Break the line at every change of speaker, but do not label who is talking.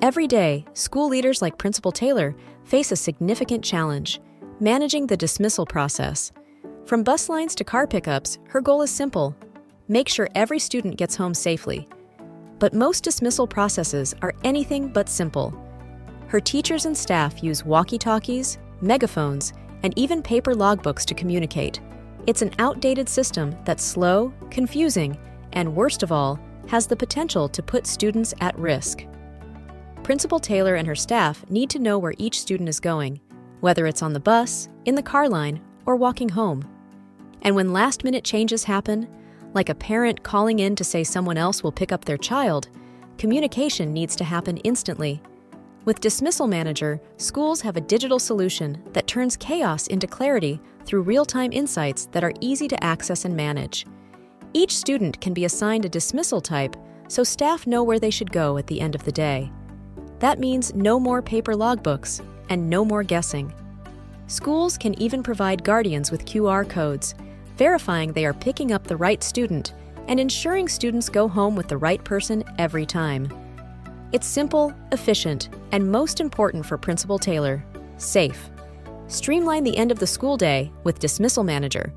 Every day, school leaders like Principal Taylor face a significant challenge: managing the dismissal process. From bus lines to car pickups, her goal is simple: make sure every student gets home safely. But most dismissal processes are anything but simple. Her teachers and staff use walkie-talkies, megaphones, and even paper logbooks to communicate. It's an outdated system that's slow, confusing, and worst of all, has the potential to put students at risk. Principal Taylor and her staff need to know where each student is going, whether it's on the bus, in the car line, or walking home. And when last-minute changes happen, like a parent calling in to say someone else will pick up their child, communication needs to happen instantly. With Dismissal Manager, schools have a digital solution that turns chaos into clarity through real-time insights that are easy to access and manage. Each student can be assigned a dismissal type, so staff know where they should go at the end of the day. That means no more paper logbooks and no more guessing. Schools can even provide guardians with QR codes, verifying they are picking up the right student and ensuring students go home with the right person every time. It's simple, efficient, and most important for Principal Taylor, safe. Streamline the end of the school day with Dismissal Manager,